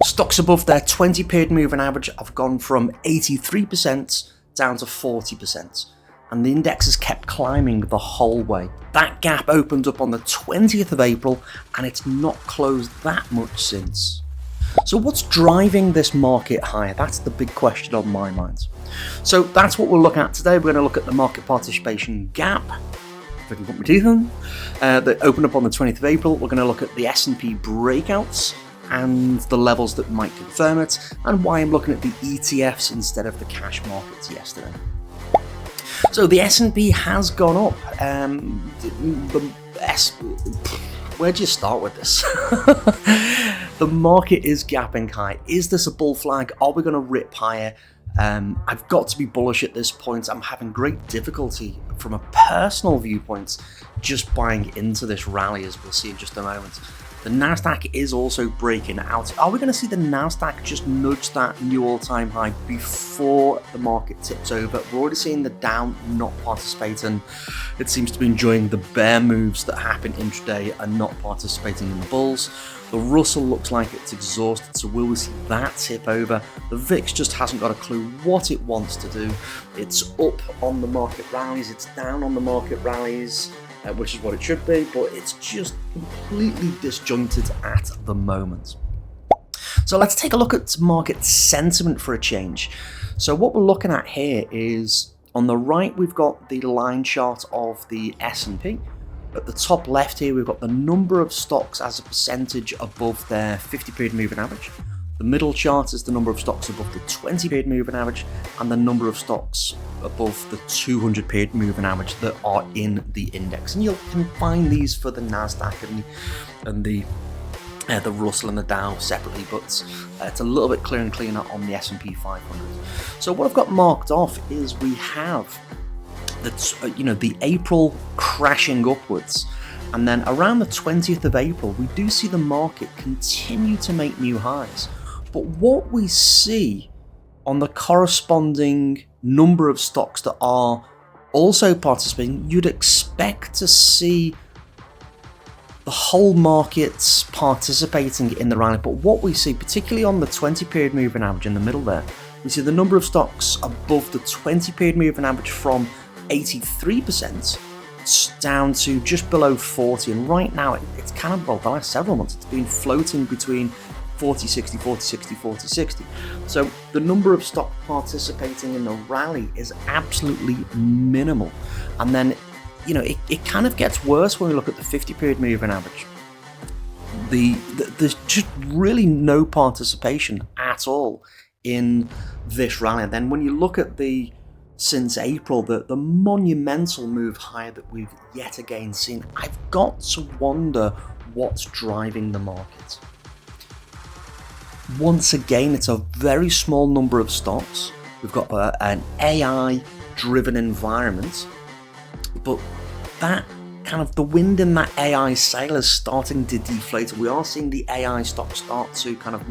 Stocks above their 20-period moving average have gone from 83% down to 40%, and the index has kept climbing the whole way. That gap opened up on the 20th of April, and it's not closed that much since. So what's driving this market higher? That's the big question on my mind. So that's what we'll look at today. We're going to look at the market participation gap, if I can put my teeth in, that opened up on the 20th of April. We're going to look at the S&P breakouts and the levels that might confirm it, and why I'm looking at the ETFs instead of the cash markets yesterday. So the S&P has gone up. Where do you start with this? The market is gapping high. Is this a bull flag? Are we going to rip higher? I've got to be bullish at this point. I'm having great difficulty from a personal viewpoint just buying into this rally, as we'll see in just a moment. The Nasdaq is also breaking out. Are we going to see the Nasdaq just nudge that new all-time high before the market tips over? We're already seeing the Dow not participating. It seems to be enjoying the bear moves that happen intraday and not participating in the bulls. The Russell looks like it's exhausted, so will we see that tip over? The VIX just hasn't got a clue what it wants to do. It's up on the market rallies, it's down on the market rallies, which is what it should be, but it's just completely disjointed at the moment. So let's take a look at market sentiment for a change. So what we're looking at here is, on the right we've got the line chart of the S&P. At the top left here we've got the number of stocks as a percentage above their 50-period moving average. The middle chart is the number of stocks above the 20-period moving average, and the number of stocks above the 200-period moving average that are in the index. And you can find these for the Nasdaq and the Russell and the Dow separately, but it's a little bit clearer and cleaner on the S&P 500. So what I've got marked off is we have the April crashing upwards, and then around the 20th of April we do see the market continue to make new highs. But what we see on the corresponding number of stocks that are also participating, you'd expect to see the whole markets participating in the rally. But what we see, particularly on the 20-period moving average in the middle there, we see the number of stocks above the 20-period moving average from 83% down to just below 40, and right now it's kind of, well, the last several months it's been floating between 40-60, 40-60, 40-60. So the number of stock participating in the rally is absolutely minimal. And then, it kind of gets worse when we look at the 50-period moving average. There's just really no participation at all in this rally. And then when you look at since April, the monumental move higher that we've yet again seen, I've got to wonder what's driving the market. Once again, it's a very small number of stocks. We've got an AI-driven environment, but that kind of, the wind in that AI sail is starting to deflate. We are seeing the AI stocks start to kind of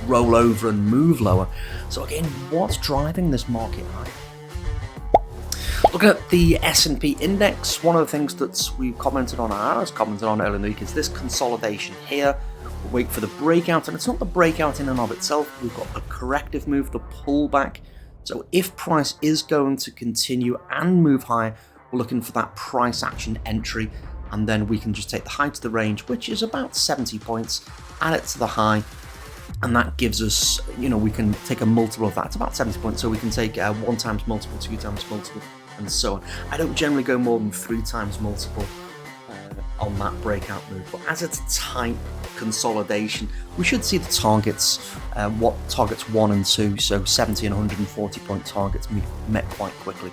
roll over and move lower. So again, what's driving this market high? Looking at the S&P index, one of the things that we commented on earlier in the week is this consolidation here. We'll wait for the breakout, and it's not the breakout in and of itself. We've got the corrective move, the pullback. So if price is going to continue and move higher, we're looking for that price action entry, and then we can just take the height of the range, which is about 70 points, add it to the high, and that gives us, we can take a multiple of that. It's about 70 points, so we can take 1 times multiple, 2 times multiple, and so on. I don't generally go more than 3 times multiple on that breakout move, but as it's a tight consolidation, we should see the targets, targets 1 and 2, so 70 and 140 point targets met quite quickly.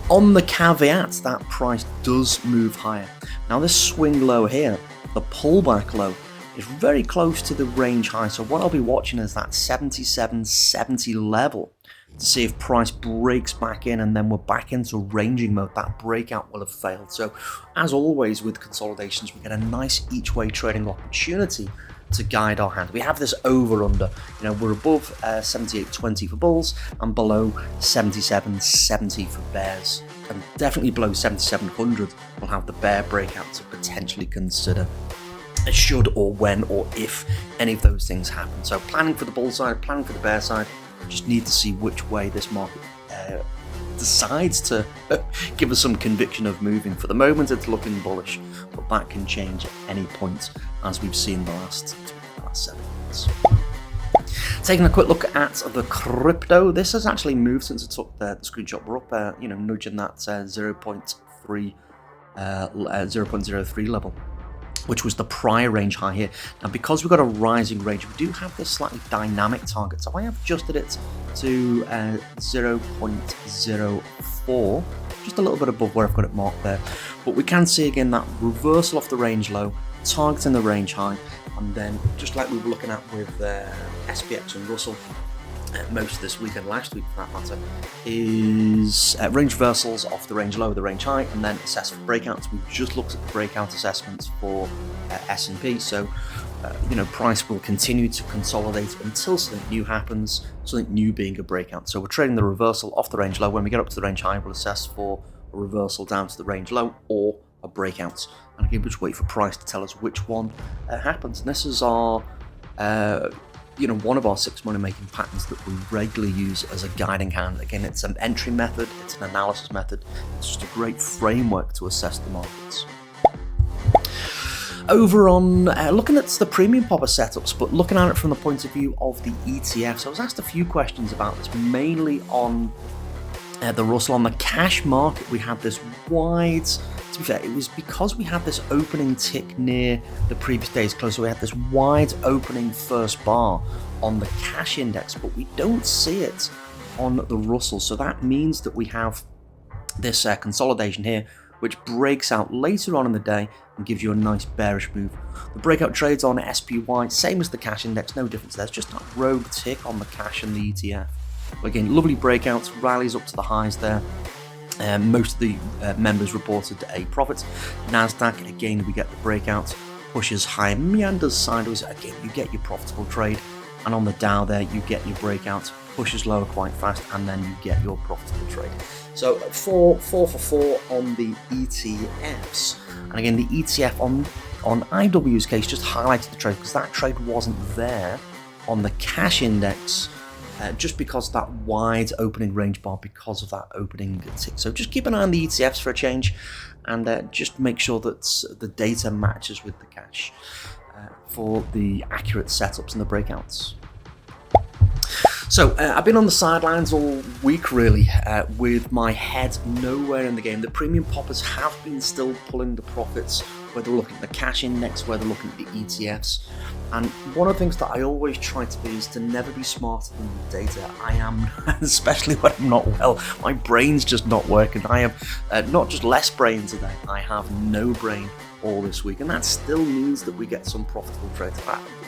On the caveat that price does move higher. Now this swing low here, the pullback low, is very close to the range high, so what I'll be watching is that 77.70 level to see if price breaks back in, and then we're back into ranging mode. That breakout will have failed. So as always with consolidations, we get a nice each way trading opportunity to guide our hand. We have this over under, we're above 78.20 for bulls and below 77.70 for bears, and definitely below 7700 we'll have the bear breakout to potentially consider. should or when or if any of those things happen. So planning for the bull side, planning for the bear side, just need to see which way this market decides to give us some conviction of moving. For the moment it's looking bullish, but that can change at any point, as we've seen the last 7 months. Taking a quick look at the crypto, this has actually moved since I took the screenshot. We're up, nudging that 0.03 level, which was the prior range high here. Now, because we've got a rising range, we do have this slightly dynamic target. So I have adjusted it to 0.04, just a little bit above where I've got it marked there. But we can see again that reversal off the range low, targeting the range high, and then just like we were looking at with SPX and Russell most of this week and last week for that matter, is range reversals off the range low, the range high, and then assess for breakouts. We've just looked at the breakout assessments for S&P, so price will continue to consolidate until something new happens, something new being a breakout. So we're trading the reversal off the range low. When we get up to the range high, we'll assess for a reversal down to the range low or a breakout, and again we'll just wait for price to tell us which one happens. And this is our one of our 6 money making patterns that we regularly use as a guiding hand. Again, it's an entry method, it's an analysis method, it's just a great framework to assess the markets. Over on looking at the premium popper setups, but looking at it from the point of view of the ETFs, I was asked a few questions about this, mainly on the Russell. On the cash market, we had this wide, to be fair, it was because we had this opening tick near the previous day's close, so we had this wide opening first bar on the cash index, but we don't see it on the Russell. So that means that we have this consolidation here, which breaks out later on in the day and gives you a nice bearish move. The breakout trades on SPY, same as the cash index, no difference there. It's just that rogue tick on the cash and the ETF. But again, lovely breakouts, rallies up to the highs there. Most of the members reported a profit. Nasdaq, again, we get the breakouts, pushes higher, meanders sideways. Again, you get your profitable trade. And on the Dow there, you get your breakouts, pushes lower quite fast, and then you get your profitable trade. So 4 for 4 on the ETFs. And again, the ETF on IW's case just highlighted the trade because that trade wasn't there on the cash index. Just because that wide opening range bar, because of that opening tick. So just keep an eye on the ETFs for a change, and just make sure that the data matches with the cash for the accurate setups and the breakouts. So I've been on the sidelines all week really, with my head nowhere in the game. The premium poppers have been still pulling the profits, whether we're looking at the cash index, whether we're looking at the ETFs. And one of the things that I always try to be is to never be smarter than the data. I am, especially when I'm not well, my brain's just not working. I have not just less brain today, I have no brain all this week, and that still means that we get some profitable trades.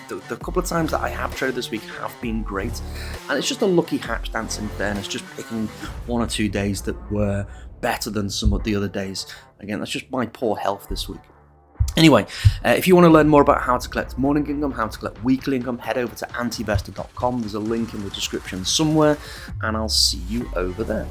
The couple of times that I have traded this week have been great, and it's just a lucky hapstance in fairness, just picking 1 or 2 days that were better than some of the other days. Again, that's just my poor health this week. Anyway, if you want to learn more about how to collect morning income, how to collect weekly income, head over to antivestor.com. There's a link in the description somewhere, and I'll see you over there.